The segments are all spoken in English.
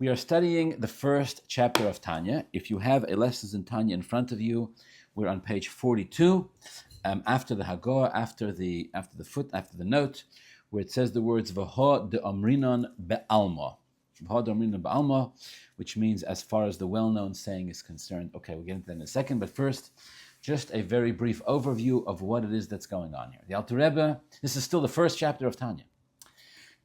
We are studying the first chapter of Tanya. If you have a Lessons in Tanya in front of you, we're on page 42, after the Hagor, after the note, where it says the words V'ho de Omrinon be'alma. V'ho de Omrinon be'alma, which means as far as the well-known saying is concerned. Okay, we'll get into that in a second, but first, just a very brief overview of what it is that's going on here. The Alter Rebbe, this is still the first chapter of Tanya.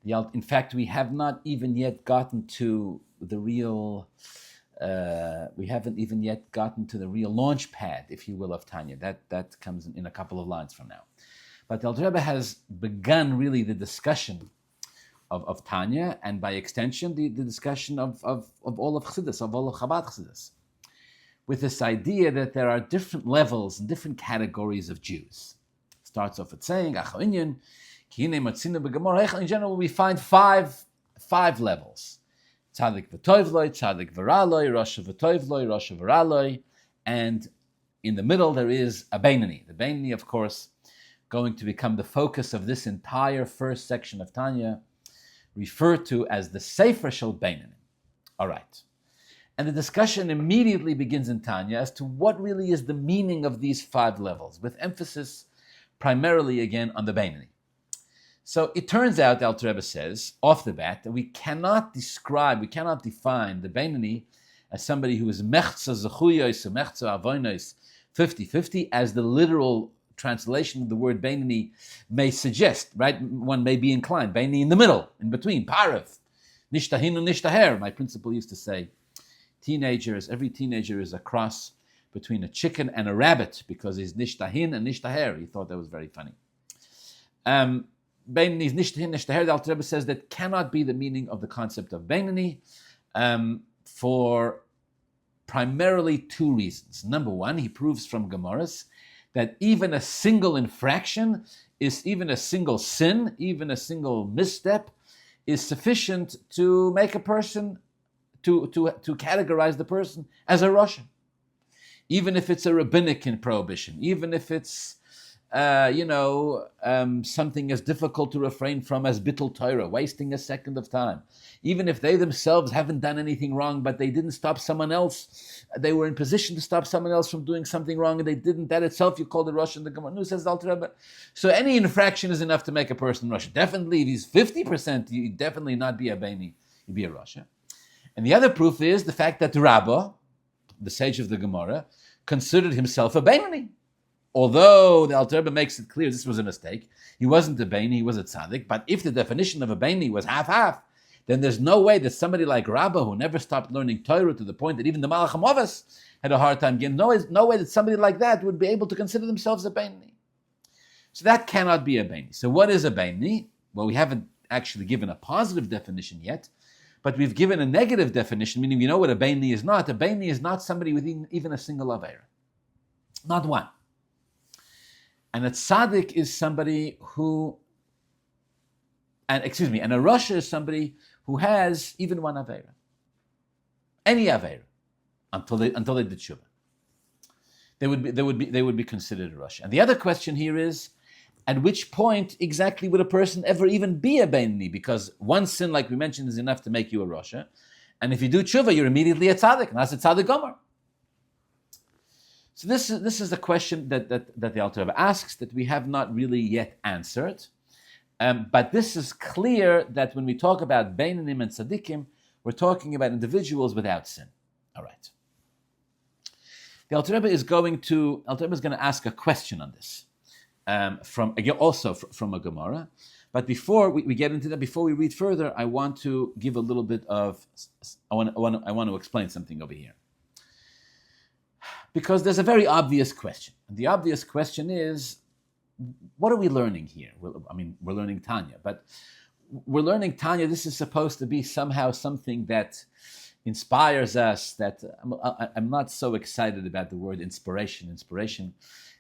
In fact, we have not even yet gotten to the real. We haven't even yet gotten to the real launch pad, if you will, of Tanya. That comes in a couple of lines from now. But the Alter Rebbe has begun really the discussion of Tanya, and by extension, the discussion of all of Chassidus, of all of Chabad Chassidus, with this idea that there are different levels and different categories of Jews. Starts off with saying, in general, we find five levels. Tzadik v'tovloi, tzadik v'raloi, Rasha v'tovloi, Rasha v'raloi, and in the middle there is a Beinani. The Beinani, of course, going to become the focus of this entire first section of Tanya, referred to as the Sefer Shel Beinani. All right. And the discussion immediately begins in Tanya as to what really is the meaning of these five levels, with emphasis primarily again on the Beinani. So it turns out, the Alter Rebbe says, off the bat, that we cannot define the Beinani as somebody who is mechza zechuyos or mechza avonos 50-50, as the literal translation of the word Beinani may suggest, right? One may be inclined. Beinani in the middle, in between, paref, nishtahinu nishtaher. My principal used to say, every teenager is a cross between a chicken and a rabbit, because he's nishtahin and nishtaher. He thought that was very funny. Beinani is nishtahin, nishtaher. The Alter Rebbe says that cannot be the meaning of the concept of Beinani for primarily two reasons. Number one, he proves from Gemaras that even a single infraction even a single sin, even a single misstep is sufficient to make a person, to categorize the person as a Russian. Even if it's a rabbinic prohibition, even if it's something as difficult to refrain from as bittul Torah, wasting a second of time. Even if they themselves haven't done anything wrong, but they didn't stop someone else, they were in position to stop someone else from doing something wrong, and they didn't. That itself, you call the Russian. The Gemara says the Alter Rebbe. So any infraction is enough to make a person Russian. Definitely, if he's 50%, you definitely not be a Beini, you'd be a Russian. And the other proof is the fact that Rabbah, the sage of the Gemara, considered himself a Beini. Although the Alter Rebbe makes it clear this was a mistake, he wasn't a Beini, he was a tzaddik. But if the definition of a Beini was half-half, then there's no way that somebody like Rabbah, who never stopped learning Torah to the point that even the Malach HaMovas had a hard time getting, no way that somebody like that would be able to consider themselves a Beini. So that cannot be a Beini. So what is a Beini? Well, we haven't actually given a positive definition yet, but we've given a negative definition, meaning we know what a Beini is not. A Beini is not somebody with even a single Aveira. Not one. And a tzaddik is somebody and a rasha is somebody who has even one aveira, any aveira, until they did tshuva. They would be considered a rasha. And the other question here is, at which point exactly would a person ever even be a beinani? Because one sin, like we mentioned, is enough to make you a rasha, and if you do tshuva, you're immediately a tzaddik, and that's a tzaddik gomer. So this is the question that the Alter Rebbe asks that we have not really yet answered. But this is clear that when we talk about Beinanim and Tzaddikim, we're talking about individuals without sin. All right. The Alter Rebbe is going to ask a question on this from a Gemara. But before we get into that, before we read further, I want to give a little bit of I want to explain something over here. Because there's a very obvious question. And the obvious question is, what are we learning here? We're learning Tanya, but we're learning Tanya. This is supposed to be somehow something that inspires us, that I'm not so excited about the word inspiration. Inspiration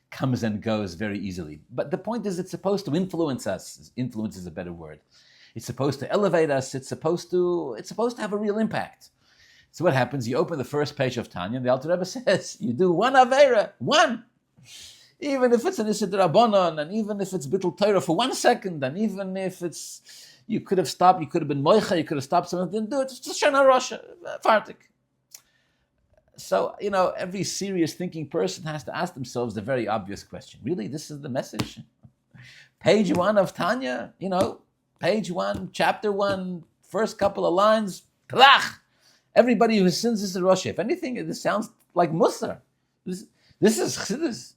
comes and goes very easily. But the point is, it's supposed to influence us. Influence is a better word. It's supposed to elevate us. It's supposed to have a real impact. So what happens? You open the first page of Tanya, and the Alter Rebbe says, you do one Aveira, one. Even if it's an Isid Rabbanon, and even if it's Bittul Torah for 1 second, and even if it's, You could have stopped, you could have been moicha, you could have stopped someone, didn't do it. It's just Shana Russia, fartik. So, every serious thinking person has to ask themselves the very obvious question. Really, this is the message? Page 1 of Tanya, page 1, chapter 1, first couple of lines, klach. Everybody who sins is a Russia. If anything, this sounds like Musar. This is Chassidus.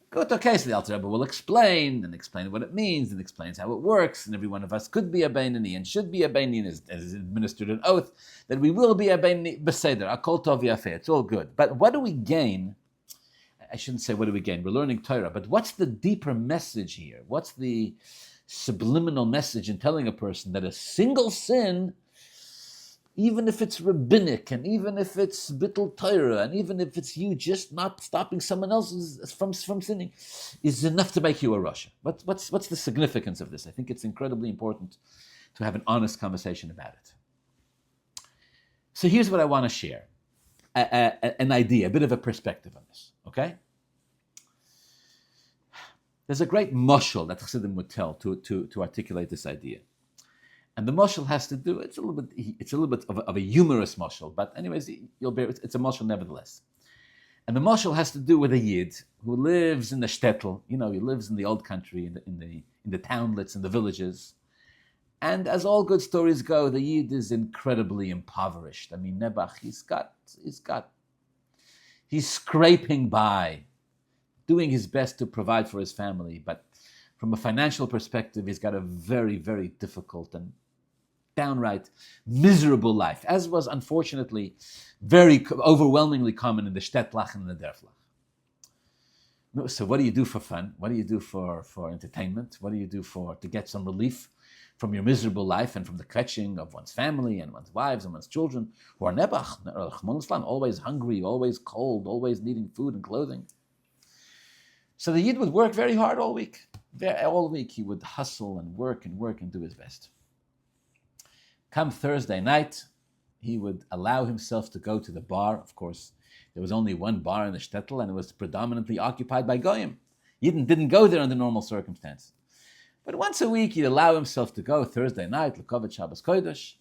Good, okay, so the Alter Rebbe will explain what it means, and explains how it works, and every one of us could be a Beinani and should be a Beinani, as administered an oath, that we will be a Beinani, Beseder, Akol Tov Yafeh, it's all good. But what do we gain? I shouldn't say what do we gain, we're learning Torah, but what's the deeper message here? What's the subliminal message in telling a person that a single sin, even if it's rabbinic, and even if it's bittul Torah, and even if it's you just not stopping someone else from sinning, is enough to make you a Rasha? What's the significance of this? I think it's incredibly important to have an honest conversation about it. So here's what I want to share, an idea, a bit of a perspective on this, okay? There's a great mashal that Chassidim would tell to articulate this idea. And the mashal has to do, it's a little bit of a humorous mashal, but anyways, it's a mashal nevertheless. And the mashal has to do with a yid who lives in the shtetl, he lives in the old country, in the townlets, in the villages. And as all good stories go, the yid is incredibly impoverished. I mean, Nebuch, he's scraping by, doing his best to provide for his family, but from a financial perspective, he's got a very, very difficult and downright miserable life, as was unfortunately very overwhelmingly common in the shtetlach and the derflach. So what do you do for fun? What do you do for entertainment? What do you do to get some relief from your miserable life and from the kvetching of one's family and one's wives and one's children who are nebach, always hungry, always cold, always needing food and clothing? So the Yid would work very hard all week. All week he would hustle and work and do his best. Come Thursday night, he would allow himself to go to the bar. Of course, there was only one bar in the shtetl, and it was predominantly occupied by goyim. Yidden didn't go there under normal circumstances. But once a week, he'd allow himself to go Thursday night, L'Kovet Shabbos Kodesh,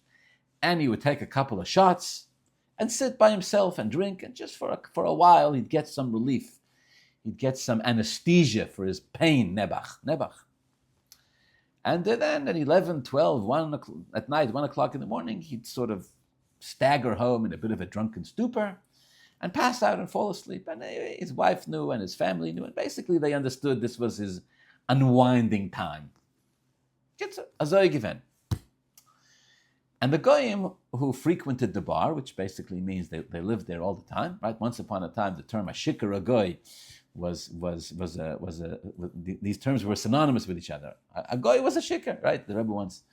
and he would take a couple of shots and sit by himself and drink, and just for a while, he'd get some relief. He'd get some anesthesia for his pain, Nebuch. And then at 11, 12, 1 at night, 1 o'clock in the morning, he'd sort of stagger home in a bit of a drunken stupor and pass out and fall asleep. And his wife knew and his family knew, and basically they understood this was his unwinding time. It's a zoy event. And the goyim who frequented the bar, which basically means they lived there all the time, right? Once upon a time, the term ashikar agoy these terms were synonymous with each other. A goy was a shikar, right? The Rebbe once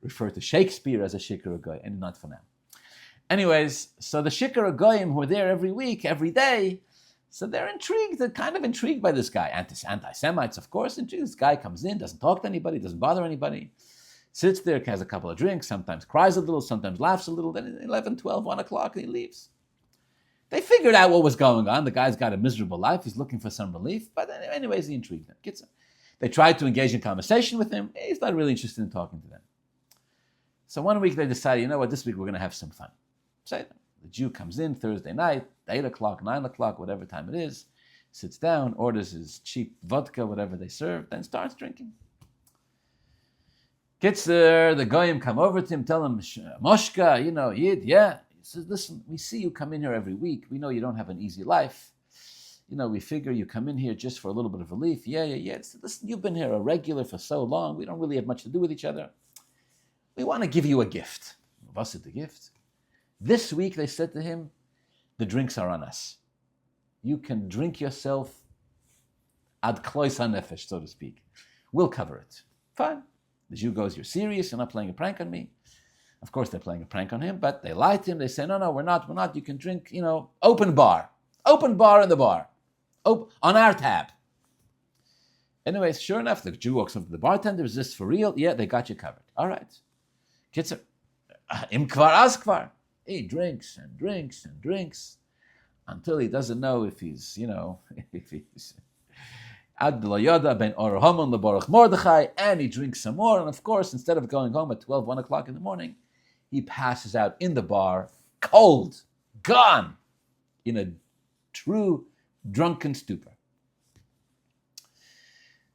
referred to Shakespeare as a shikar goy, and not for now. Anyways, so the shikar goyim who are there every week, every day, so they're kind of intrigued by this guy. Anti-Semites, of course, intrigued. This guy comes in, doesn't talk to anybody, doesn't bother anybody, sits there, has a couple of drinks, sometimes cries a little, sometimes laughs a little, then 11, 12, 1 o'clock, and he leaves. They figured out what was going on. The guy's got a miserable life. He's looking for some relief. But anyways, he intrigued them. They tried to engage in conversation with him. He's not really interested in talking to them. So one week they decided, you know what, this week we're going to have some fun. So the Jew comes in Thursday night, 8 o'clock, 9 o'clock, whatever time it is, sits down, orders his cheap vodka, whatever they serve, then starts drinking. Gets there, the goyim come over to him, tell him, Moshka, Yid, yeah. He says, listen, we see you come in here every week. We know you don't have an easy life. We figure you come in here just for a little bit of relief. Yeah. Said, listen, you've been here a regular for so long. We don't really have much to do with each other. We want to give you a gift. What's it, the gift? This week, they said to him, the drinks are on us. You can drink yourself ad klois hanefesh, so to speak. We'll cover it. Fine. The Jew goes, you're serious? You're not playing a prank on me? Of course, they're playing a prank on him, but they lie to him. They say, no, we're not. You can drink, open bar in the bar, on our tab. Anyways, sure enough, the Jew walks up to the bartender. Is this for real? Yeah, they got you covered. All right. Kitzer, im kvar as kvar. He drinks and drinks and drinks until he doesn't know if he's Ad lo yoda ben or Haman leborach Mordechai, and he drinks some more. And of course, instead of going home at 12, 1 o'clock in the morning, he passes out in the bar, cold, gone, in a true drunken stupor.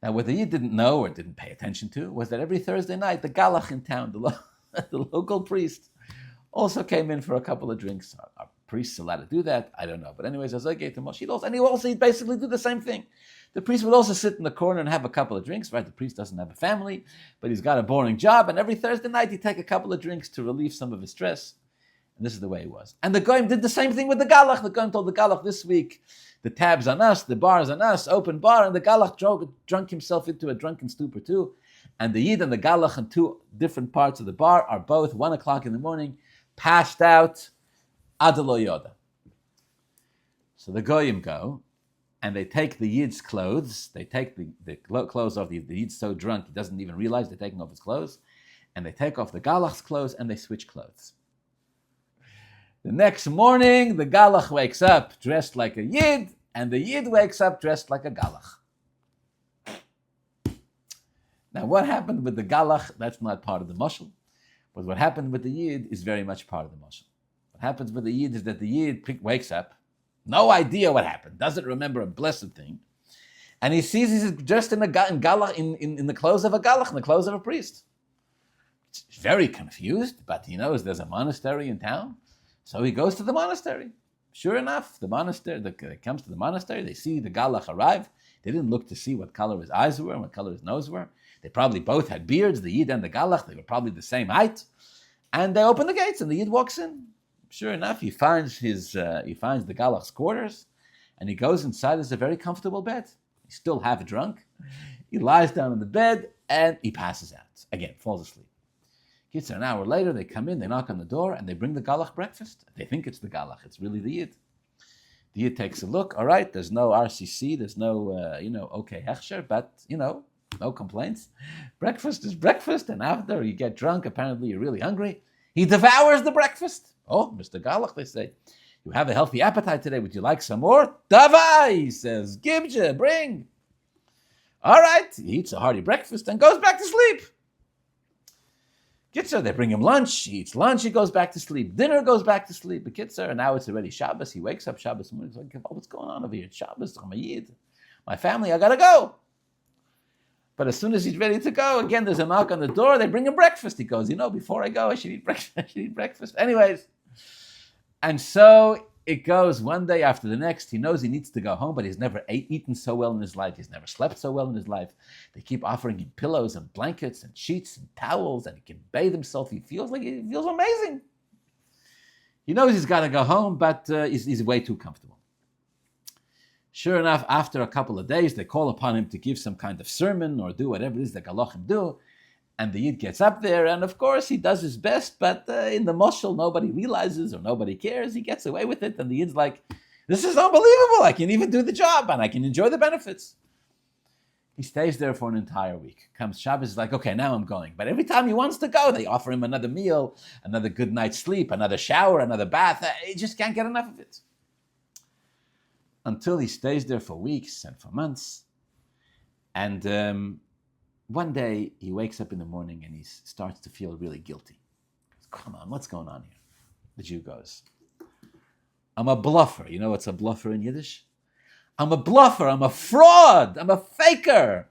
Now, what the Yid didn't know or didn't pay attention to was that every Thursday night, the Galach in town, the local priest, also came in for a couple of drinks. Are priests allowed to do that? I don't know. But anyways, as I gave to Moshe, and he'd basically do the same thing. The priest would also sit in the corner and have a couple of drinks, right? The priest doesn't have a family, but he's got a boring job, and every Thursday night he'd take a couple of drinks to relieve some of his stress. And this is the way it was. And the Goyim did the same thing with the Galach. The Goyim told the Galach this week, the tab's on us, the bar's on us, open bar, and the Galach drunk himself into a drunken stupor too. And the Yid and the Galach in two different parts of the bar are both 1 o'clock in the morning, passed out, ad lo yoda. So the Goyim go, and they take the Yid's clothes, they take the clothes off, the Yid's so drunk he doesn't even realize they're taking off his clothes, and they take off the Galach's clothes and they switch clothes. The next morning, the Galach wakes up dressed like a Yid, and the Yid wakes up dressed like a Galach. Now, what happened with the Galach, that's not part of the mashal, but what happened with the Yid is very much part of the mashal. What happens with the Yid is that the Yid wakes up, no idea what happened, doesn't remember a blessed thing, and he sees he's dressed in the clothes of a Galach, in the clothes of a priest. He's very confused, but he knows there's a monastery in town, so he goes to the monastery. Sure enough, the monastery, they comes to the monastery, they see the Galach arrive. They didn't look to see what color his eyes were and what color his nose were. They probably both had beards, the Yid and the Galach, they were probably the same height. And they open the gates and the Yid walks in. Sure enough, he finds the Galach's quarters, and he goes inside. There's a very comfortable bed. He's still half drunk. He lies down on the bed and he passes out. Again, falls asleep. Gets an hour later, they come in, they knock on the door, and they bring the Galach breakfast. They think it's the Galach, it's really the Yid. The Yid takes a look, all right, there's no RCC, there's no, okay, hechsher, but, no complaints. Breakfast is breakfast, and after you get drunk, apparently you're really hungry. He devours the breakfast. Oh, Mr. Galach, they say, you have a healthy appetite today. Would you like some more? Davai, he says, Gibja, bring. All right, he eats a hearty breakfast and goes back to sleep. Kitzer, they bring him lunch. He eats lunch, he goes back to sleep. Dinner, goes back to sleep. But Kitzer, and now it's already Shabbos. He wakes up Shabbos morning. He's like, oh, what's going on over here? It's Shabbos, I'm a Yid. My family, I got to go. But as soon as he's ready to go, again, there's a knock on the door. They bring him breakfast. He goes, before I go, I should eat breakfast. Anyways. And so it goes one day after the next. He knows he needs to go home, but he's never eaten so well in his life. He's never slept so well in his life. They keep offering him pillows and blankets and sheets and towels, and he can bathe himself. He feels amazing. He knows he's got to go home, but he's way too comfortable. Sure enough, after a couple of days, they call upon him to give some kind of sermon or do whatever it is that Galachim do. And the Yid gets up there, and of course he does his best, but in the moshel, nobody realizes or nobody cares. He gets away with it, and the Yid's like, this is unbelievable. I can even do the job, and I can enjoy the benefits. He stays there for an entire week. Comes Shabbos, he's like, okay, now I'm going. But every time he wants to go, they offer him another meal, another good night's sleep, another shower, another bath. He just can't get enough of it. Until he stays there for weeks and for months. And one day, he wakes up in the morning and he starts to feel really guilty. He goes, come on, what's going on here? The Jew goes, I'm a bluffer. You know what's a bluffer in Yiddish? I'm a bluffer. I'm a fraud. I'm a faker.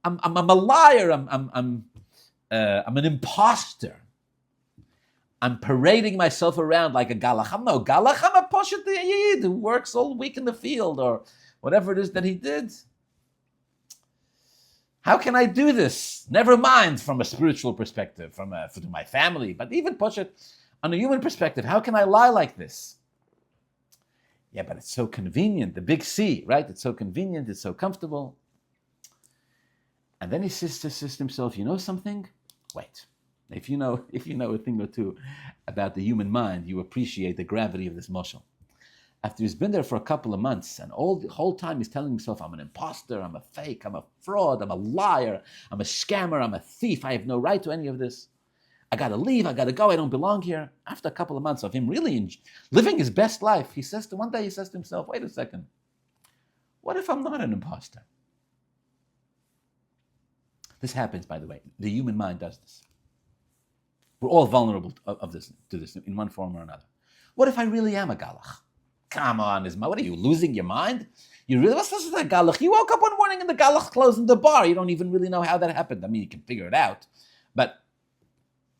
I'm a liar. I'm an imposter. I'm parading myself around like a galach. I'm no galach. I'm a poshet Yid who works all week in the field or whatever it is that he did. How can I do this? Never mind from a spiritual perspective, from my family, but even poshet on a human perspective. How can I lie like this? Yeah, but it's so convenient. The big C, right? It's so convenient. It's so comfortable. And then he says to himself, you know something? Wait. If you know a thing or two about the human mind, you appreciate the gravity of this moshel. After he's been there for a couple of months, and the whole time he's telling himself, I'm an imposter, I'm a fake, I'm a fraud, I'm a liar, I'm a scammer, I'm a thief, I have no right to any of this. I got to leave, I got to go, I don't belong here. After a couple of months of him really living his best life, one day he says to himself, wait a second, what if I'm not an imposter? This happens, by the way. The human mind does this. We're all vulnerable to this in one form or another. What if I really am a galach? Come on, what are you, losing your mind? You really, what's this with that galach? You woke up one morning and the galach closed in the bar. You don't even really know how that happened. I mean, you can figure it out. But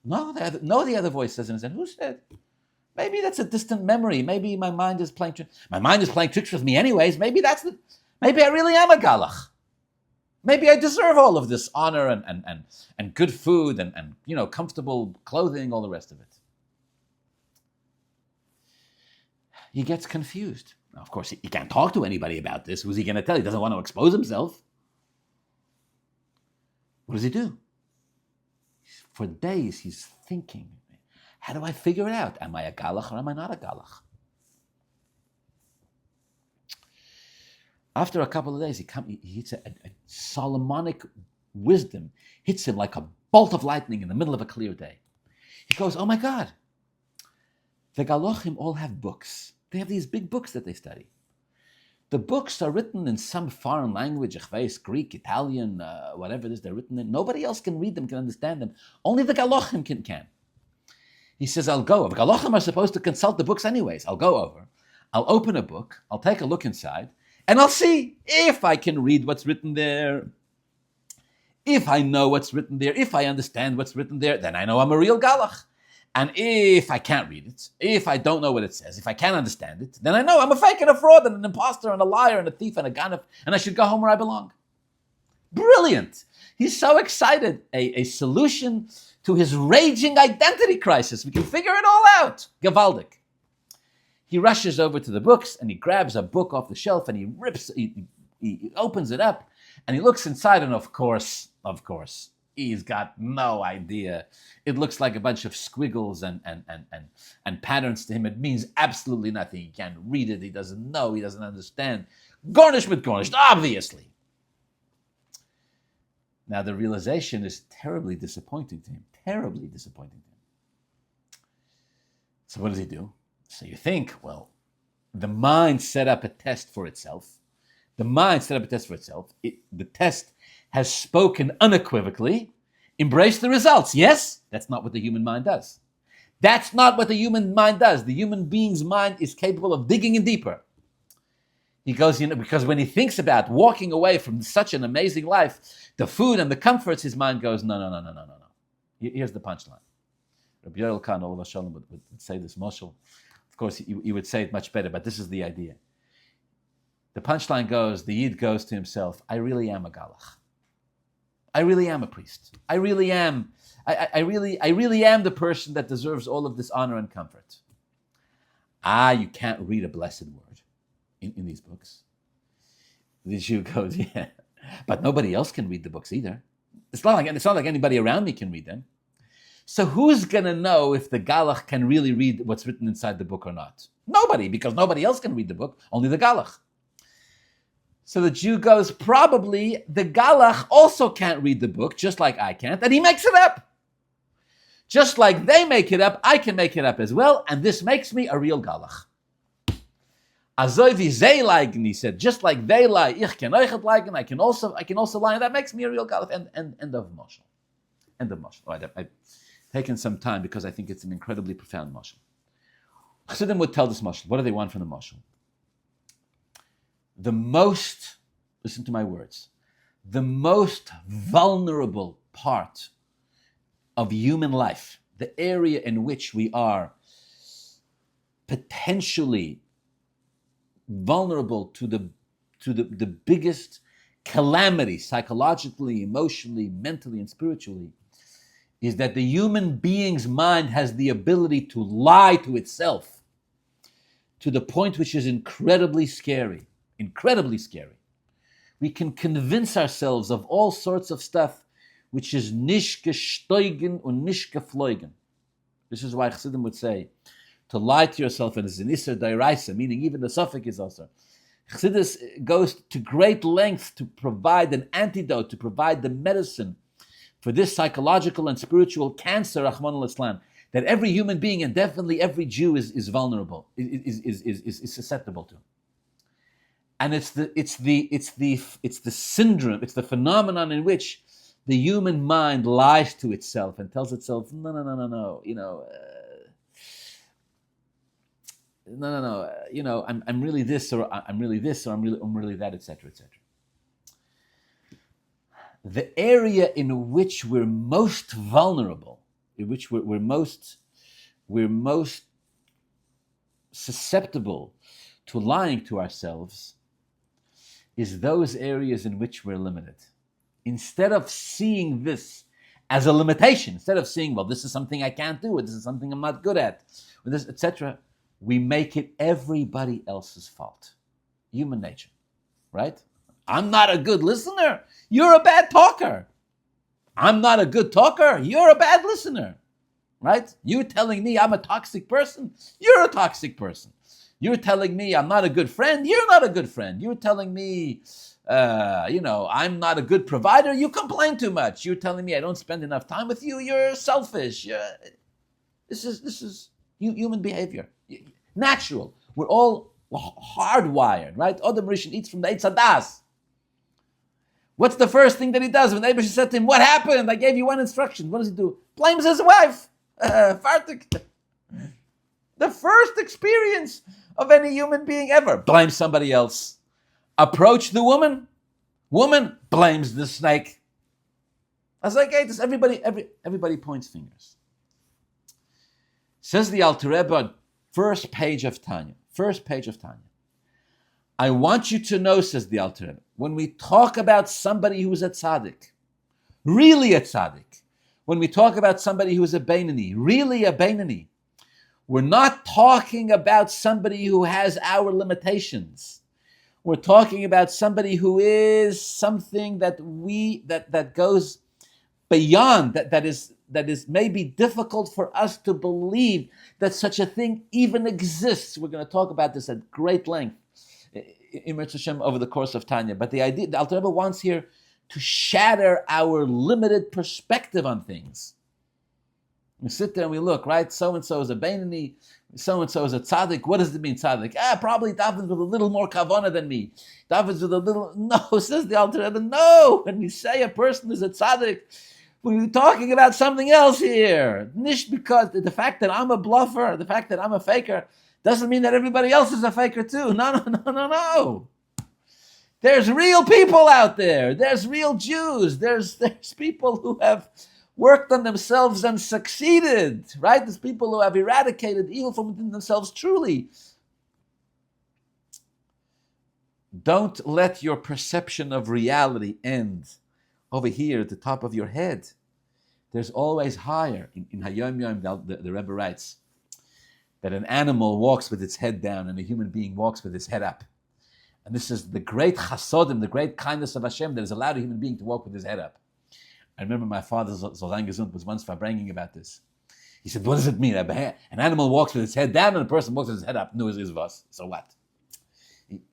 no, the other voice says in his head, who said? Maybe that's a distant memory. Maybe my mind is playing tricks. My mind is playing tricks with me anyways. Maybe I really am a galach. Maybe I deserve all of this honor and good food and comfortable clothing, all the rest of it. He gets confused. Now, of course, he can't talk to anybody about this. Who's he going to tell? He doesn't want to expose himself. What does he do? For days, he's thinking, how do I figure it out? Am I a galach or am I not a galach? After a couple of days, he hits a Solomonic wisdom, hits him like a bolt of lightning in the middle of a clear day. He goes, oh my God, the Galochim all have books. They have these big books that they study. The books are written in some foreign language, Greek, Italian, whatever it is they're written in. Nobody else can read them, can understand them. Only the Galochim can. He says, I'll go over. Galochim are supposed to consult the books anyways. I'll go over. I'll open a book. I'll take a look inside. And I'll see if I can read what's written there. If I know what's written there, if I understand what's written there, then I know I'm a real galach. And if I can't read it, if I don't know what it says, if I can't understand it, then I know I'm a fake and a fraud and an imposter and a liar and a thief and a ganef, and I should go home where I belong. Brilliant. He's so excited. A solution to his raging identity crisis. We can figure it all out. Gavaldik. He rushes over to the books and he grabs a book off the shelf and he opens it up and he looks inside and of course, he's got no idea. It looks like a bunch of squiggles and patterns to him. It means absolutely nothing. He can't read it. He doesn't know. He doesn't understand. Garnished, obviously. Now the realization is terribly disappointing to him. Terribly disappointing to him. So what does he do? So you think, well, the mind set up a test for itself. The test has spoken unequivocally. Embrace the results. Yes, that's not what the human mind does. The human being's mind is capable of digging in deeper. He goes, because when he thinks about walking away from such an amazing life, the food and the comforts, his mind goes, no. Here's the punchline. Rabbi Yoel Khan, all of us would say this mashal. Of course, he would say it much better, but this is the idea. The punchline goes, the Yid goes to himself, I really am a galach. I really am a priest. I really am the person that deserves all of this honor and comfort. You can't read a blessed word in these books. The Jew goes, yeah, but nobody else can read the books either. It's not like anybody around me can read them. So who's going to know if the galach can really read what's written inside the book or not? Nobody, because nobody else can read the book, only the galach. So the Jew goes, probably the galach also can't read the book, just like I can't, and he makes it up. Just like they make it up, I can make it up as well, and this makes me a real galach. Azoy vi zeh liegen, he said, just like they lie, ich can euch liegen, I can also lie, and that makes me a real galach. End of mashal. End of mashal. All right, I've taken some time because I think it's an incredibly profound mashal. Chassidim would tell this mashal. What do they want from the mashal? Listen to my words, the most vulnerable part of human life, the area in which we are potentially vulnerable to the biggest calamity, psychologically, emotionally, mentally, and spiritually, is that the human being's mind has the ability to lie to itself to the point which is incredibly scary. Incredibly scary. We can convince ourselves of all sorts of stuff which is nicht gesteugen und nicht geflogen. This is why Chassidim would say, to lie to yourself, and it's an Isser Dairaisa, meaning even the suffix is also. Chassidus goes to great lengths to provide an antidote, to provide the medicine for this psychological and spiritual cancer, Rahman al-Islam, that every human being, and definitely every Jew, is vulnerable, is susceptible to. And it's the syndrome, it's the phenomenon in which the human mind lies to itself and tells itself, no, no, no, no, no, no, no, no, I'm really this, or I'm really this, or I'm really that, etc., etc. The area in which we're most vulnerable, in which we're most susceptible to lying to ourselves, is those areas in which we're limited. Instead of seeing this as a limitation, instead of seeing, well, this is something I can't do, or this is something I'm not good at, or this, etc., we make it everybody else's fault. Human nature, right? I'm not a good listener. You're a bad talker. I'm not a good talker. You're a bad listener, right? You're telling me I'm a toxic person. You're a toxic person. You're telling me I'm not a good friend. You're not a good friend. You're telling me, I'm not a good provider. You complain too much. You're telling me I don't spend enough time with you. You're selfish. This is human behavior. Natural. We're all hardwired, right? Adam Rishon eats from the Eitz Hadas. What's the first thing that he does when the Eibush said to him, what happened? I gave you one instruction. What does he do? Blames his wife. Fartik. The first experience of any human being ever. Blames somebody else. Approach the woman. Woman blames the snake. I was like, hey, this everybody points fingers. Says the Alter Rebbe, first page of Tanya. I want you to know, says the Alter Rebbe, when we talk about somebody who's a tzaddik, really a tzaddik, when we talk about somebody who's a Beinani, really a Beinani, we're not talking about somebody who has our limitations. We're talking about somebody who is something that goes beyond, that is maybe difficult for us to believe that such a thing even exists. We're going to talk about this at great length in Mirz Hashem over the course of Tanya. But the idea, the Alter Rebbe wants here to shatter our limited perspective on things. We sit there and we look, right? So-and-so is a Beinani, so-and-so is a tzaddik. What does it mean, tzaddik? Probably davens with a little more kavana than me. Davens with a little... No, says the Alter Rebbe, no! When we say a person is a tzaddik, we're talking about something else here. Nish, because the fact that I'm a bluffer, the fact that I'm a faker, doesn't mean that everybody else is a faker too. No. There's real people out there. There's real Jews. There's people who have worked on themselves and succeeded, right? There's people who have eradicated evil from within themselves truly. Don't let your perception of reality end over here at the top of your head. There's always higher. In Hayom Yom, the Rebbe writes that an animal walks with its head down and a human being walks with his head up. And this is the great chasodim, the great kindness of Hashem that has allowed a human being to walk with his head up. I remember my father, Zoltan Gesund, was once bragging about this. He said, what does it mean? An animal walks with its head down and a person walks with his head up. No, is was. So what?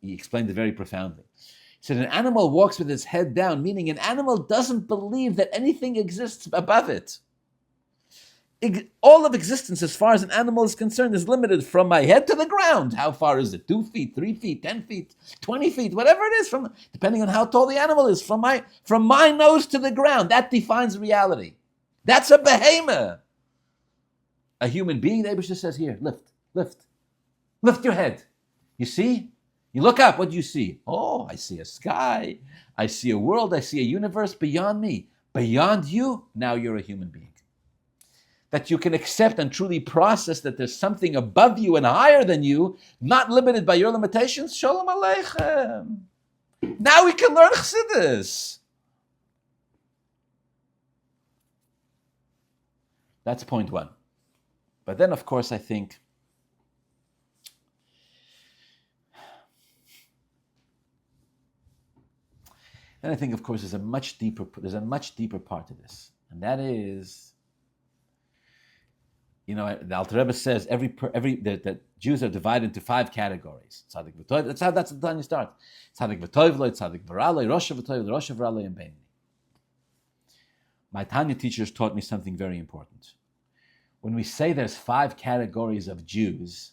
He explained it very profoundly. He said, an animal walks with its head down, meaning an animal doesn't believe that anything exists above it. All of existence, as far as an animal is concerned, is limited from my head to the ground. How far is it? 2 feet, 3 feet, 10 feet, 20 feet, whatever it is, depending on how tall the animal is, from my nose to the ground. That defines reality. That's a behemoth. A human being, the Eibusher says here, lift your head. You see? You look up, what do you see? Oh, I see a sky. I see a world. I see a universe beyond me. Beyond you, now you're a human being. That you can accept and truly process that there's something above you and higher than you, not limited by your limitations. Shalom Aleichem. Now we can learn Chassidus. That's point one. But then, of course, I think of course, there's a much deeper part to this, and that is, the Alter Rebbe says that Jews are divided into 5 categories. Tzaddik v'toiv. That's how the Tanya starts. Tzaddik v'toiv lo, tzaddik v'ralei, rosha v'toiv, rosha v'ralei, and Beinani. My Tanya teachers taught me something very important. When we say there's 5 categories of Jews,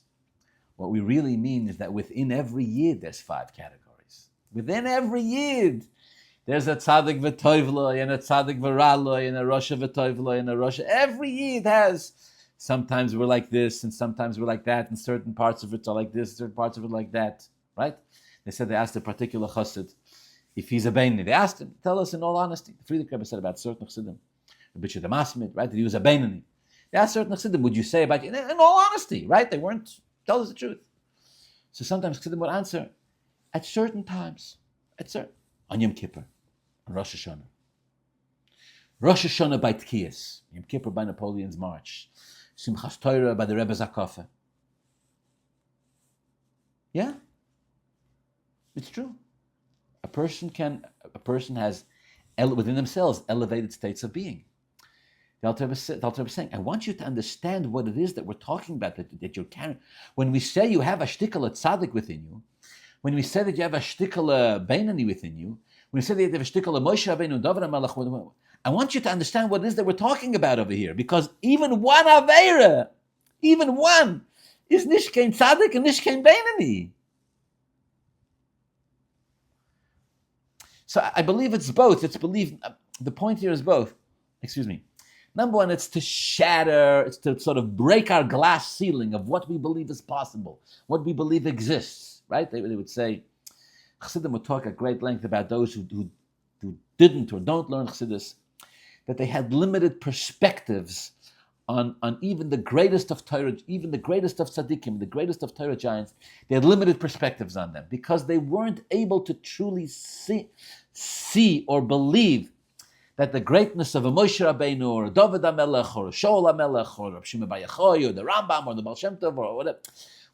what we really mean is that within every Yid there's 5 categories. Within every Yid, There's a tzaddik v'toivloi and a tzaddik v'raloi and a rosha v'toivloi and a rosha. Every yid has. Sometimes we're like this and sometimes we're like that, and certain parts of it are like this, certain parts of it like that, right? They asked a particular chassid if he's a Beinani. They asked him, tell us in all honesty. The Friedrich Rebbe said about certain chassidim, right? That he was a Beinani. They asked certain chassidim, would you say about you? In all honesty, right? They weren't, tell us the truth. So sometimes chassidim would answer, at certain times, on Yom Kippur, on Rosh Hashanah. Rosh Hashanah by Tkiyas, Yom Kippur by Napoleon's March, Simchas Torah by the Rebbe Zakafa. Yeah, it's true. A person has within themselves elevated states of being. The Alter Rebbe is saying, I want you to understand what it is that we're talking about, that you're carrying. When we say you have a shtickle tzaddik within you, when we say that you have a shtickle Beinani within you, when we say that you have a shtickle Moshe Rabbeinu, David HaMelech, I want you to understand what it is that we're talking about over here, because even one Aveira, even one, is Nishkein Tzaddik and Nishkein Beinani. So I believe it's both. It's believed. The point here is both. Excuse me. Number one, it's to shatter, it's to sort of break our glass ceiling of what we believe is possible, what we believe exists, right? They would say, Chassidim would talk at great length about those who didn't or don't learn Chassidus, that they had limited perspectives on even the greatest of Torah, even the greatest of tzaddikim, the greatest of Torah giants. They had limited perspectives on them because they weren't able to truly see or believe that the greatness of a Moshe Rabbeinu or a David HaMelech or a Shaul HaMelech or a Shimon Bar Yochai or the Rambam or the Baal Shem Tov or whatever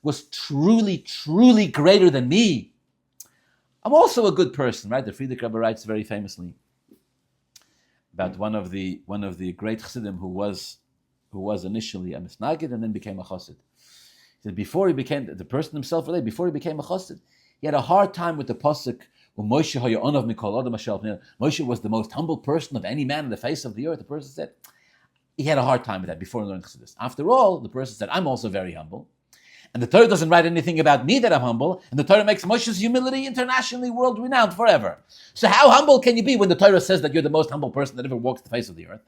was truly, truly greater than me. I'm also a good person, right? The Friedrich Rebbe writes very famously about one of the great chassidim who was initially a misnagid and then became a chassid. He said before he became the person himself, before he became a chassid, he had a hard time with the pasuk. Moshe was the most humble person of any man on the face of the earth. The person said he had a hard time with that before he learned chassidus. After all, the person said, I'm also very humble. And the Torah doesn't write anything about me that I'm humble, and the Torah makes Moshe's humility internationally world-renowned forever. So how humble can you be when the Torah says that you're the most humble person that ever walks the face of the earth?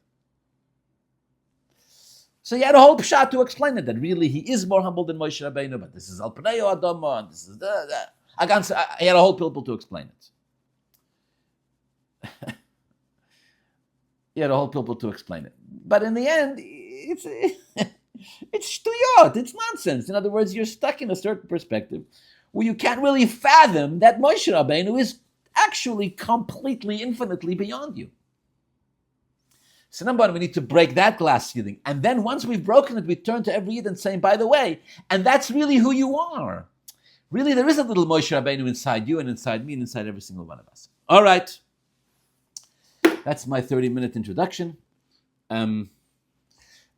So he had a whole pshat to explain it, that really he is more humble than Moshe Rabbeinu, but this is Al Pnei Adama, and this is I had a whole pilpul to explain it. He had a whole pilpul to explain it. But in the end, it's shtuyot, it's nonsense. In other words, you're stuck in a certain perspective where you can't really fathom that Moshe Rabbeinu is actually completely, infinitely beyond you. So number one, we need to break that glass ceiling. And then once we've broken it, we turn to every Yid and saying, by the way, and that's really who you are. Really, there is a little Moshe Rabbeinu inside you and inside me and inside every single one of us. All right. That's my 30-minute introduction. Now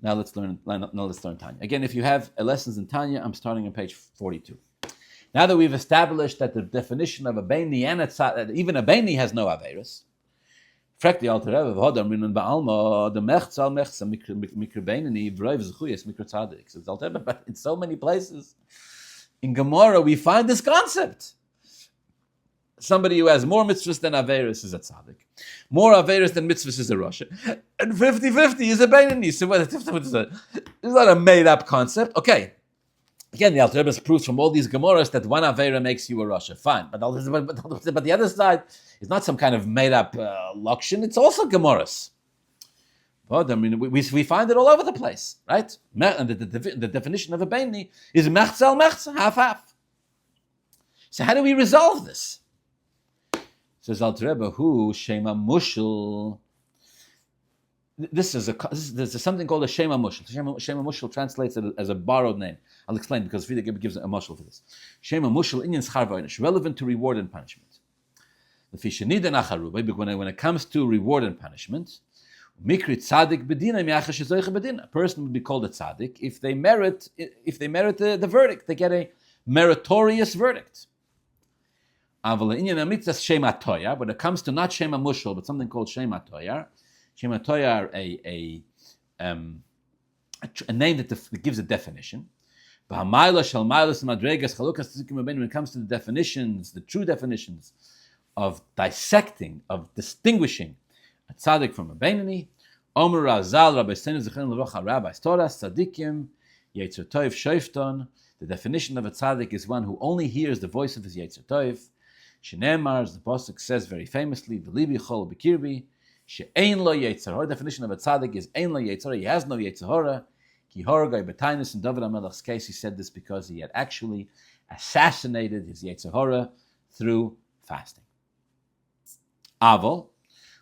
let's learn Tanya. Again, if you have lessons in Tanya, I'm starting on page 42. Now that we've established that the definition of a Beinani and even a Beinani has no Averis, fragt die Alter Rebbe, v'hodam rinon ba'alma, the mechzal mechza mikra Beinani, v'roiv zechuyes mikra tzadik. Says Alter Rebbe, but in so many places, in Gemara, we find this concept. Somebody who has more mitzvahs than Averis is a tzaddik. More Averis than mitzvahs is a Rasha. And 50-50 is a Beinani. So it's not a made-up concept. Okay. Again, the Alter Rebbe proves from all these Gemaras that one Avera makes you a Rasha. Fine. But the other side is not some kind of made-up lokshin. It's also Gemaras. But I mean, we find it all over the place, right? And the definition of a Beinani is mechza al mechza, half-half. So how do we resolve this? Says Alter Rebbe, who Shema Mushel. There's something called a Shema Mushel. Shema Mushel translates it as a borrowed name. I'll explain because Friedrich gives a mushel for this. Shema Mushel inyan schar v'onish, relevant to reward and punishment. When it comes to reward and punishment, mikri tzaddik bedina mi'achash zoicha bedina. A person would be called a tzaddik if they merit the verdict. They get a meritorious verdict. When it comes to not Shema Mushel, but something called Shema Toyar, Shema Toyar, a name that gives a definition. When it comes to the definitions, the true definitions dissecting, of distinguishing a tzaddik from a beinoni. Omer Razal, Rabbi Steinu Zechon Levacha, Rabbi Torah, tzaddikim, Yetzer Tov, Shoifton. The definition of a tzaddik is one who only hears the voice of his Yetzer Tov. Shenemar, as the pasuk says very famously, V'libi chol b'kirbi, she'ein lo Yetzer Hora. Definition of a tzaddik is ein lo Yetzer Hora. He has no Yetzer Hora. Ki horogai b'tainus. In David HaMelech's case, he said this because he had actually assassinated his Yetzer Hora through fasting. Aval,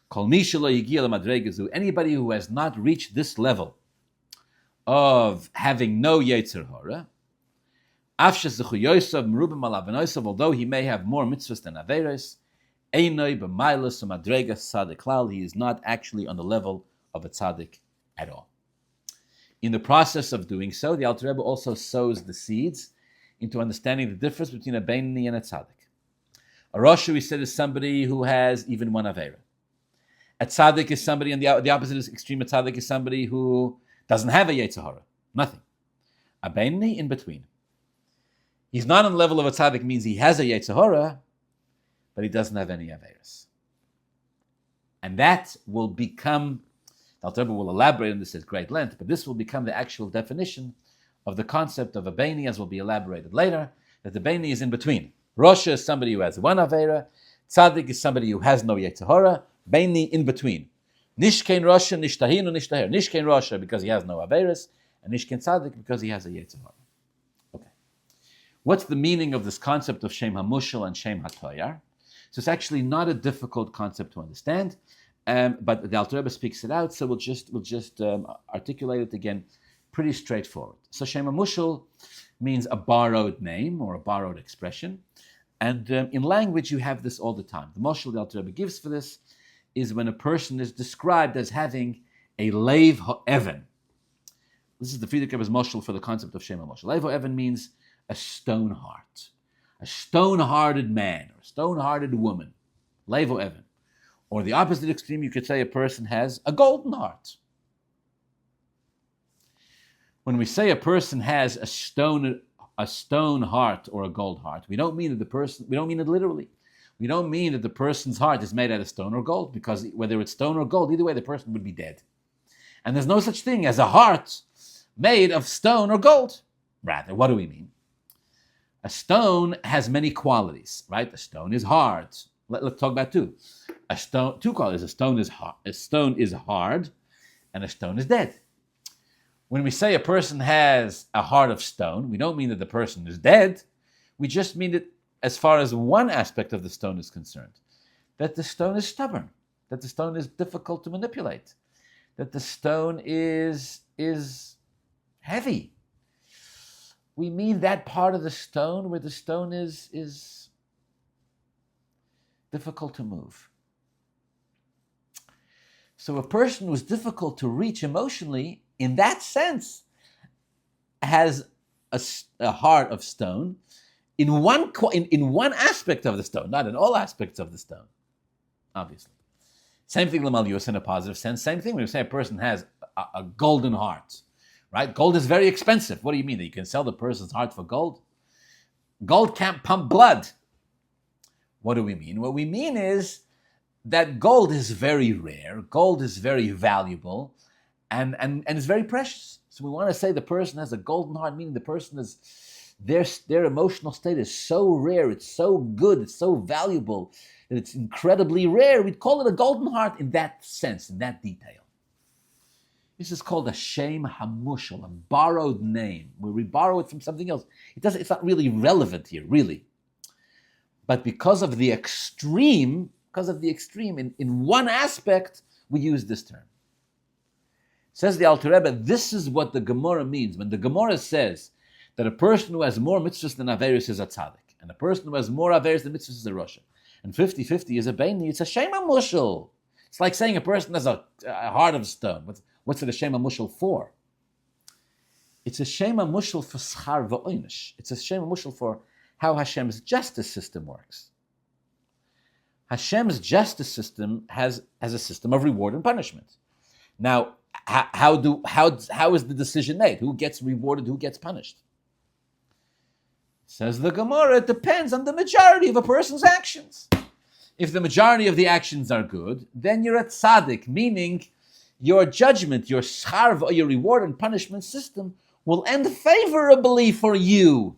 kol mi shelo yigia lemadrega zu. Anybody who has not reached this level of having no Yetzer Hora, although he may have more mitzvahs than averos, he is not actually on the level of a tzaddik at all. In the process of doing so, the Alter Rebbe also sows the seeds into understanding the difference between a beinoni and a tzaddik. A Rosha, we said, is somebody who has even one avera. A tzaddik is somebody, and the opposite is extreme. A tzaddik is somebody who doesn't have a Yetzer Hora, nothing. A beinoni in between. He's not on the level of a tzaddik, means he has a Yetzer Hora, but he doesn't have any averos. And that will become, the Alter Rebbe will elaborate on this at great length, but this will become the actual definition of the concept of a beinoni, as will be elaborated later, that the beinoni is in between. Rosha is somebody who has one avera, tzaddik is somebody who has no Yetzer Hora, beinoni in between. Nishkein Rosha, nishtahinu, nishtahir. Nishkein Rosha because he has no averos, and Nishkein tzaddik because he has a Yetzer Hora. What's the meaning of this concept of Shem HaMushal and Shem HaToyar? So it's actually not a difficult concept to understand, but the Alter Rebbe speaks it out, so we'll just articulate it again pretty straightforward. So Shem HaMushal means a borrowed name or a borrowed expression, and in language you have this all the time. The Moshel the Alter Rebbe gives for this is when a person is described as having a Lev HaEvan. This is the Friedrich Rebbe's Moshel for the concept of Shem HaMushal. Lev HaEvan means a stone heart, a stone-hearted man or a stone-hearted woman, Levo Evan. Or the opposite extreme, you could say a person has a golden heart. When we say a person has a stone heart or a gold heart, we don't mean it literally. We don't mean that the person's heart is made out of stone or gold, because whether it's stone or gold, either way the person would be dead. And there's no such thing as a heart made of stone or gold. Rather, what do we mean? A stone has many qualities, right? A stone is hard. Let's talk about two. Two qualities. A stone is hard, and a stone is dead. When we say a person has a heart of stone, we don't mean that the person is dead. We just mean that as far as one aspect of the stone is concerned, that the stone is stubborn, that the stone is difficult to manipulate, that the stone is heavy. We mean that part of the stone where the stone is difficult to move. So a person who's difficult to reach emotionally, in that sense, has a heart of stone in one aspect of the stone, not in all aspects of the stone, obviously. Same thing, Lamalius, in a positive sense. Same thing when we say a person has a golden heart. Right? Gold is very expensive. What do you mean? That you can sell the person's heart for gold? Gold can't pump blood. What do we mean? What we mean is that gold is very rare, gold is very valuable, and it's very precious. So we want to say the person has a golden heart, meaning the person is, their emotional state is so rare, it's so good, it's so valuable, that it's incredibly rare. We'd call it a golden heart in that sense, in that detail. This is called a Shem HaMushal, a borrowed name, where we borrow it from something else. It's not really relevant here, really. But because of the extreme, in one aspect, we use this term. Says the Alter Rebbe, this is what the Gemara means. When the Gemara says that a person who has more mitzvahs than averos is a tzaddik, and a person who has more averos than mitzvahs is a rosha, and 50-50 is a beinoni, it's a Shem HaMushal. It's like saying a person has a heart of stone. What's it a Shem HaMushal for? It's a Shem HaMushal for schar v'oinish. It's a Shem HaMushal for how Hashem's justice system works. Hashem's justice system has a system of reward and punishment. Now, how is the decision made? Who gets rewarded? Who gets punished? Says the Gemara, it depends on the majority of a person's actions. If the majority of the actions are good, then you're a tzaddik, meaning your judgment, your schar, or your reward and punishment system will end favorably for you.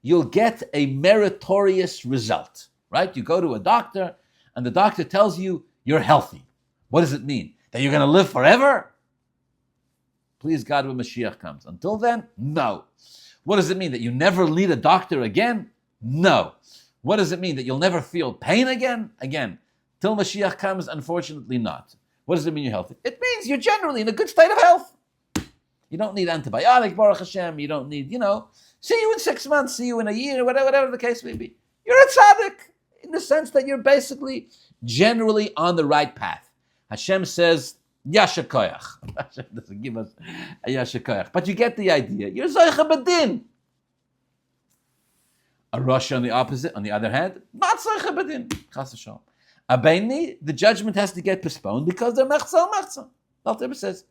You'll get a meritorious result, right? You go to a doctor, and the doctor tells you you're healthy. What does it mean? That you're going to live forever? Please God, when Mashiach comes. Until then, no. What does it mean? That you never need a doctor again? No. What does it mean? That you'll never feel pain again? Again, till Mashiach comes, unfortunately not. What does it mean you're healthy? It means you're generally in a good state of health. You don't need antibiotic, Baruch Hashem. You don't need, see you in 6 months, see you in a year, whatever the case may be. You're a tzaddik in the sense that you're basically generally on the right path. Hashem says, Yasher Koyach. Hashem doesn't give us a Yasher Koyach. But you get the idea. You're Zoicha Badin. A Rasha on the opposite, on the other hand, not Zoicha Badin. Chas v'shalom. A Beini, the judgment has to get postponed because they're Mechza al-Mechza. Alter says,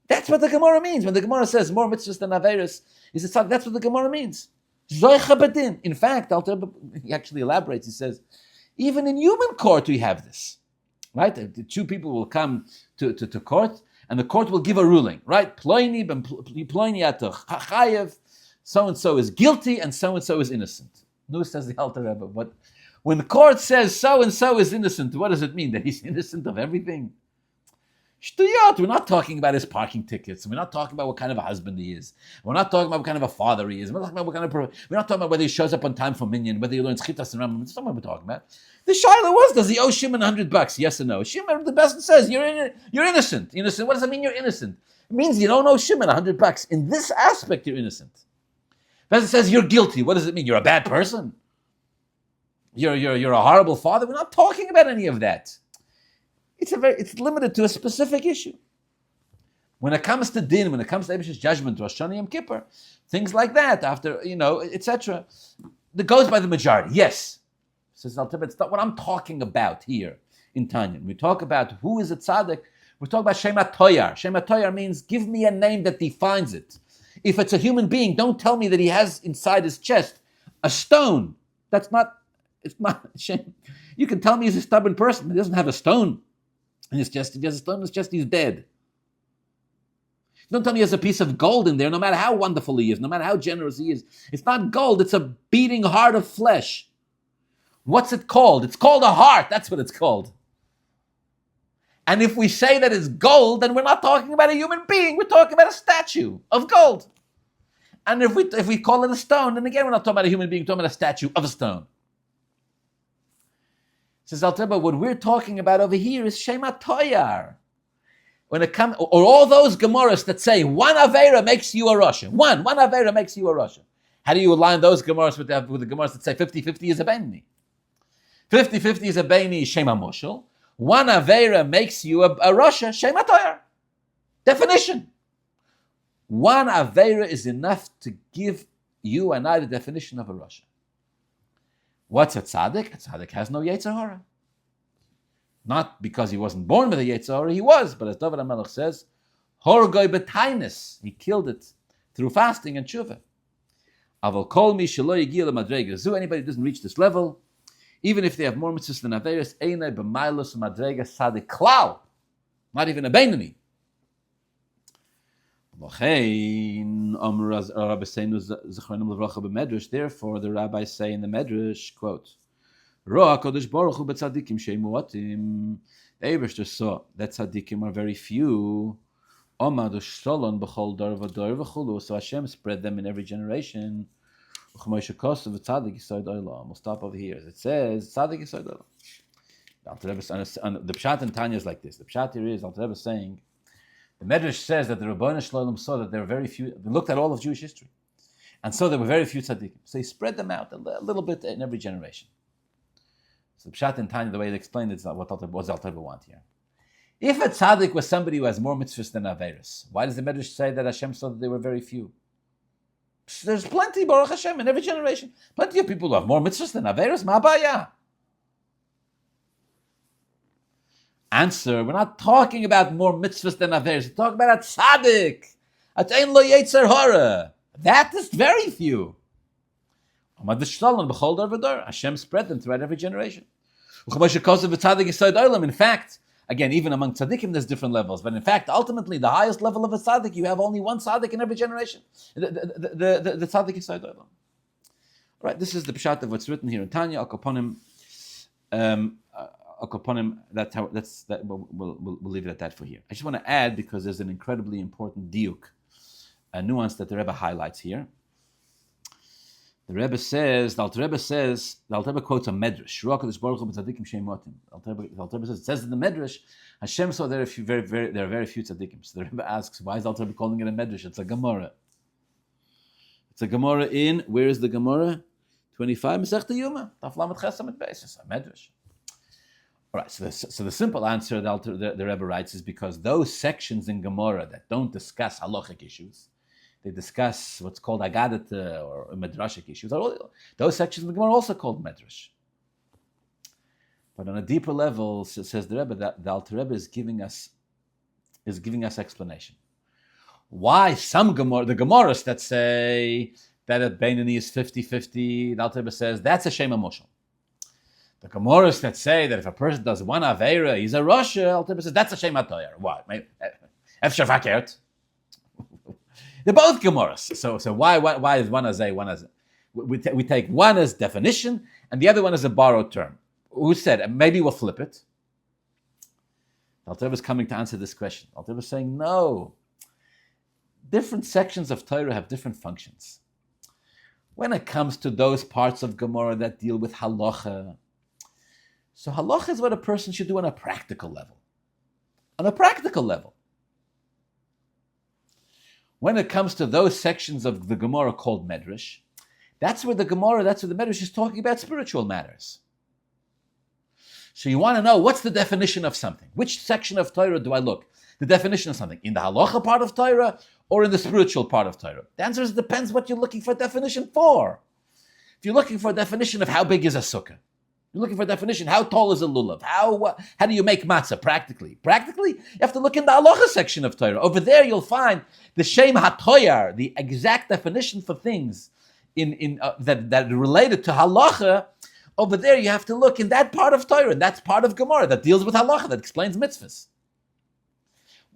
that's what the Gemara means. When the Gemara says more mitzvahs than Averis, that's what the Gemara means. Zoicha Badin. In fact, he actually elaborates. He says, even in human court we have this. Right? The two people will come to court, and the court will give a ruling. Right? Ploini atoch chayev. So-and-so is guilty, and so-and-so is innocent. No, says the Alter Rebbe. But when the court says so-and-so is innocent, what does it mean? That he's innocent of everything? Shtuyot. We're not talking about his parking tickets. We're not talking about what kind of a husband he is. We're not talking about what kind of a father he is. We're not talking about we're not talking about whether he shows up on time for minyan, whether he learns chitas and rambam. That's not what we're talking about. The shaila was, does he owe Shimon $100? Yes or no? Shimon, the best says, you're innocent. Innocent. What does that mean? You're innocent. It means you don't owe Shimon $100. In this aspect, you're innocent. Besson says you're guilty. What does it mean? You're a bad person. You're a horrible father. We're not talking about any of that. It's limited to a specific issue. When it comes to din, when it comes to Eibish's judgment, Rosh Hashanah, Yom Kippur, things like that, after, etc., that goes by the majority. Yes. Says Al-Tibet, it's not what I'm talking about here in Tanya. When we talk about who is a tzaddik, we're talking about Shema Toyar. Shema Toyar means give me a name that defines it. If it's a human being, don't tell me that he has inside his chest a stone. It's not shame. You can tell me he's a stubborn person, but he doesn't have a stone. And it's just, if he has a stone, it's just he's dead. Don't tell me he has a piece of gold in there, no matter how wonderful he is, no matter how generous he is. It's not gold, it's a beating heart of flesh. What's it called? It's called a heart, that's what it's called. And if we say that it's gold, then we're not talking about a human being, we're talking about a statue of gold. And if we call it a stone, then again, we're not talking about a human being, we're talking about a statue of a stone. Says Al-Teba, what we're talking about over here is Shema Toyar. When it comes, or all those Gemaras that say one Aveira makes you a Rasha. One Aveira makes you a Rasha. How do you align those Gemaras with the Gemaras that say 50-50 is a Beni? 50-50 is a Beni, Shema Moshel. One Aveira makes you a Rasha, Shema Toyar. Definition. One Aveira is enough to give you and I the definition of a Rasha. What's a tzaddik? A tzaddik has no Yetzer Hara. Not because he wasn't born with a Yetzer Hara, he was. But as David HaMelech says, Horgoi b'tainis, he killed it through fasting and tshuva. Aval kol mi shelo yigia lemadrega zu, anybody who doesn't reach this level, even if they have more mitzvahs than Averis, einai b'mailos madrega tzaddik klal, not even a beinani. Therefore, the rabbis say in the Medrash, quote, the Eibishter saw that tzaddikim are very few. So Hashem spread them in every generation. We'll stop over here. It says, tzaddik yisod olam. The pshat in Tanya is like this. The pshat here is, Alter Rebbe is saying, the Medrash says that the Rabbeinu Shalom saw that there were very few, they looked at all of Jewish history, and saw there were very few tzaddikim. So he spread them out a little bit in every generation. So the pshat in Tanya, the way they explained it, is not what Alter Rebbe want here. If a tzaddik was somebody who has more mitzvahs than Averis, why does the Medrash say that Hashem saw that they were very few? There's plenty, Baruch Hashem, in every generation. Plenty of people who have more mitzvahs than Averis, ma'abaya. Answer, we're not talking about more mitzvahs than Averis. We're talking about a tzaddik. Atein lo yetzer hara. That is very few. Hashem spread them throughout every generation. In fact, again, even among tzaddikim, there's different levels. But in fact, ultimately, the highest level of a tzaddik, you have only one tzaddik in every generation. The tzaddik Yesod Olam. Right, this is the pshat of what's written here in Tanya. We'll leave it at that for here. I just want to add, because there's an incredibly important diuk, a nuance that the Rebbe highlights here. The Rebbe says, the Alter Rebbe quotes a medrash. The Alter Rebbe says, it says in the medrash, Hashem saw there are very few tzaddikim. So the Rebbe asks, why is the Alter Rebbe calling it a medrash? It's a Gemara. It's a Gemara in, where is the Gemara? 25, Masechta Yuma. Daf Lamed Ches Amud Beis. It's a medrash. All right, so the simple answer the Rebbe writes is because those sections in Gemara that don't discuss halachic issues, they discuss what's called Agadat or Medrashic issues. Those sections of the Gemara are also called Medrash. But on a deeper level, says the Rebbe, that the Alter Rebbe is giving us explanation. Why some Gemara, the Gemaras that say that a Beinani is 50-50, the Alter Rebbe says that's a Shema Moshel. The Gemaras that say that if a person does one Aveira, he's a Rasha, the Alter Rebbe says that's a Shema Toyer. Why? Efshar Fakert. They're both Gemaras. So why is one as a, one as a? We take one as definition and the other one as a borrowed term. Who said? Maybe we'll flip it. Alter Rebbe is coming to answer this question. Alter Rebbe is saying no. Different sections of Torah have different functions. When it comes to those parts of Gemara that deal with halacha, so halacha is what a person should do on a practical level. On a practical level. When it comes to those sections of the Gemara called Medrash, that's where the Medrash is talking about spiritual matters. So you want to know, what's the definition of something? Which section of Torah do I look? The definition of something, in the halacha part of Torah or in the spiritual part of Torah? The answer is, it depends what you're looking for a definition for. If you're looking for a definition of how big is a sukkah, you're looking for a definition, how tall is a lulav? How do you make matzah practically? Practically, you have to look in the halacha section of Torah. Over there you'll find the shem hatoyar, the exact definition for things that are related to halacha. Over there you have to look in that part of Torah, and that's part of Gemara that deals with halacha, that explains mitzvahs.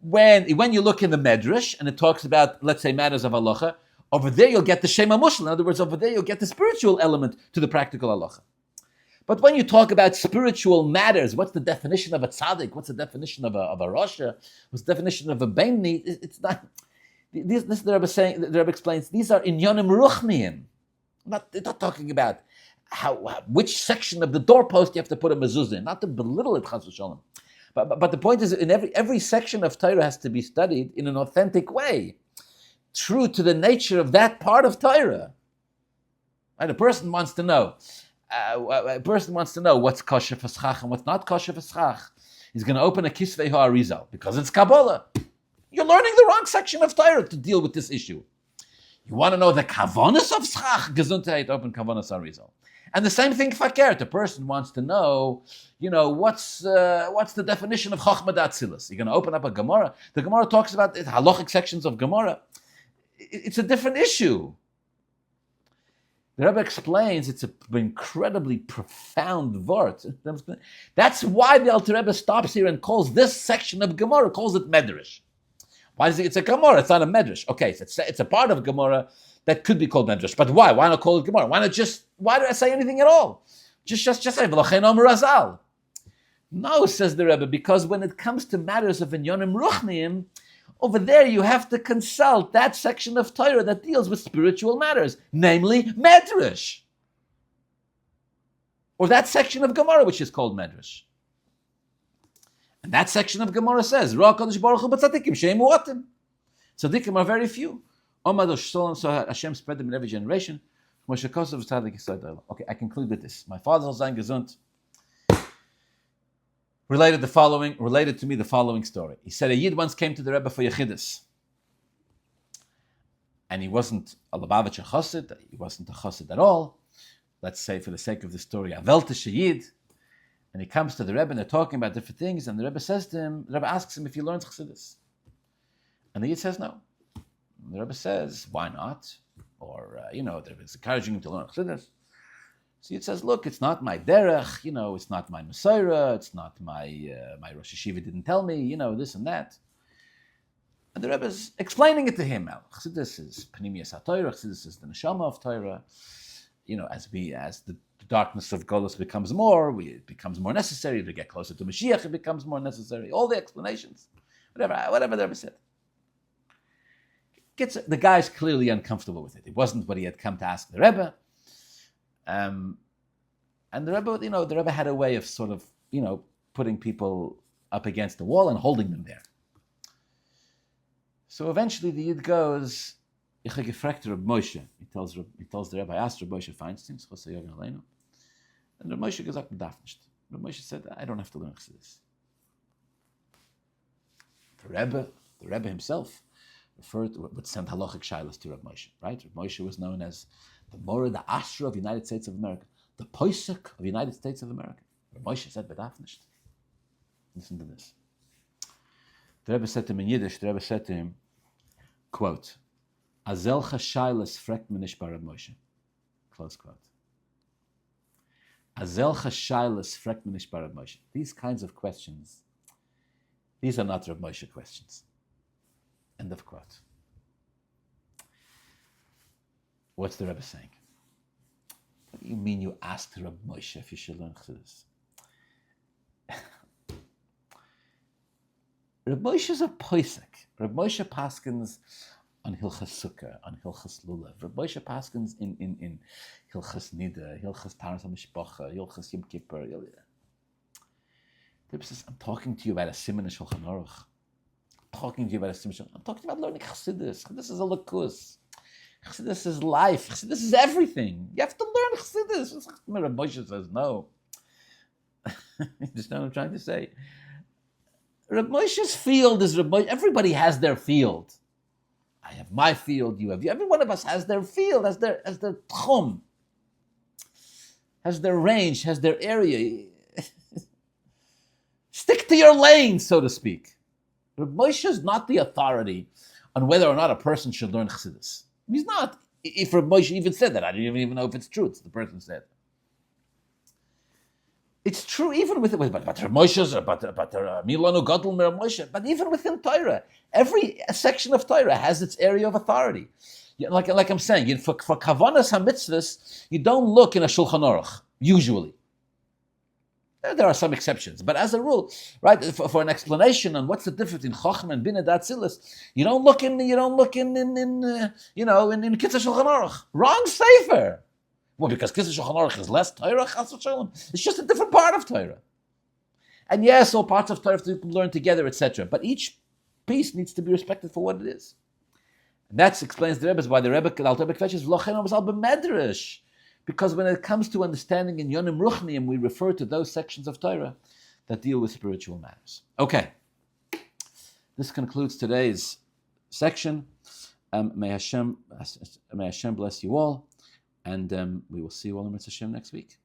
When you look in the Medrash, and it talks about, let's say, matters of halacha, over there you'll get the Shema Mushal. In other words, over there you'll get the spiritual element to the practical halacha. But when you talk about spiritual matters, what's the definition of a tzaddik? What's the definition of a rasha? What's the definition of a beinani? It's not. This the Rebbe saying. The Rebbe explains these are inyanim ruchniim. They're not talking about which section of the doorpost you have to put a mezuzah in. Not to belittle it, chas v'sholom. But the point is, in every section of Torah has to be studied in an authentic way, true to the nature of that part of Torah. Right? A person wants to know what's kosher for schach and what's not kosher for schach. He's going to open a Kisvei HaArizal because it's Kabbalah. You're learning the wrong section of Torah to deal with this issue. You want to know the kavanas of schach, gesundheit, open kavanas HaArizal. And the same thing fakert. The person wants to know, what's the definition of chochmah d'atzilas. You're going to open up a Gemara. The Gemara talks about the halachic sections of Gemara. It's a different issue. The Rebbe explains it's an incredibly profound word. That's why the Alter Rebbe stops here and calls this section of Gemara, calls it Medrash. Why does it's a Gemara? It's not a Medrash. Okay, so it's a part of Gemara that could be called Medrash. But why? Why not call it Gemara? Why did I say anything at all? Just say, V'lochein Omer Azal. No, says the Rebbe, because when it comes to matters of Inyonim Ruchniim, over there you have to consult that section of Torah that deals with spiritual matters, namely Medrash. Or that section of Gemara which is called Medrash. And that section of Gemara says, Ra Kadosh Baruch Hu b'tzadikim she'em mu'atim. Tzadikim are very few. So Hashem spread them in every generation. Okay, I conclude with this. My father Zayin Gesund related to me the following story. He said a Yid once came to the Rebbe for Yechidus. And he wasn't a Lubavitcher Chassid, he wasn't a Chassid at all. Let's say, for the sake of the story, a Weltische Yid. And he comes to the Rebbe and they're talking about different things, and the Rebbe says to him, the Rebbe asks him if he learns Chassidus. And the Yid says no. And the Rebbe says, why not? or there was encouraging him to learn Chassidus. So it says, look, it's not my derech, it's not my Messiah, it's not my Rosh Hashiva didn't tell me, this and that. And the Rebbe is explaining it to him. Chassidus is Panimius HaTorah, Chassidus is the Neshama of Torah. As the darkness of Golus becomes more, it becomes more necessary to get closer to Mashiach. It becomes more necessary. All the explanations, whatever the Rebbe said. The guy's clearly uncomfortable with it. It wasn't what he had come to ask the Rebbe. And the Rebbe had a way of sort of, putting people up against the wall and holding them there. So eventually the Yid goes, Ich habe gefragt Reb Moshe. He tells the Rebbe, I asked Reb Moshe Feinstein, and Reb Moshe goes up and darf nicht. Reb Moshe said, I don't have to learn Chassidus. The Rebbe himself would send halachic shilas to Reb Moshe, right? Reb Moshe was known as the Mora, the Ashra of the United States of America, the Poisek of the United States of America. Reb Moshe said, bedarf nicht. Listen to this. The Rebbe said to him in Yiddish, quote, Azel chashaylas frekt me nish bar Reb Moshe. Close quote. Azel chashaylas frekt me nish bar Reb Moshe. These kinds of questions, these are not Reb Moshe questions. End of quote. What's the Rebbe saying? What do you mean you asked Reb Moshe if you should learn Chassidus? Reb Moshe is a poisek. Reb Moshe paskins on Hilchas Sukkah, on Hilchas Lulav. Reb Moshe paskins in Hilchas Nida, Hilchas Taras HaMishpacha, Hilchas Yom Kippur. The Rebbe says, I'm talking to you about a Siman Shulchan Aruch. I'm talking to you about learning Chassidus. Chassidus is a lakus. Chassidus is life. Chassidus is everything. You have to learn Chassidus. Reb Moshe says, no. You understand what I'm trying to say? Reb Moshe's field is Reb Moshe. Everybody has their field. I have my field, you have you. Every one of us has their field, has their tchum, has their range, has their area. Stick to your lane, so to speak. Reb Moshe is not the authority on whether or not a person should learn Chassidus. He's not. If Reb Moshe even said that, I don't even know if it's true. It's the person said. It's true even with Reb Moshe's, Milanu Gadol Reb Moshe, but even within Torah, every section of Torah has its area of authority. Like I'm saying, for Kavanas HaMitzvahs, you don't look in a Shulchan Aruch, usually. There are some exceptions, but as a rule, right, for an explanation on what's the difference in Chochmah and Bina Datzilis, you don't look in Kitzur Shulchan Aruch. Wrong sefer. Well, because Kitzur Shulchan Aruch is less Torah, Chas v'Shalom. It's just a different part of Torah. And yes, all parts of Torah have to be learned together, etc. But each piece needs to be respected for what it is. And that explains the Rebbe, why the Rebbe is V'lochen was al b'medrash. Because when it comes to understanding in Yonim Ruchniim, we refer to those sections of Torah that deal with spiritual matters. Okay. This concludes today's section. May Hashem bless you all. And we will see you all in Mitzvah Hashem next week.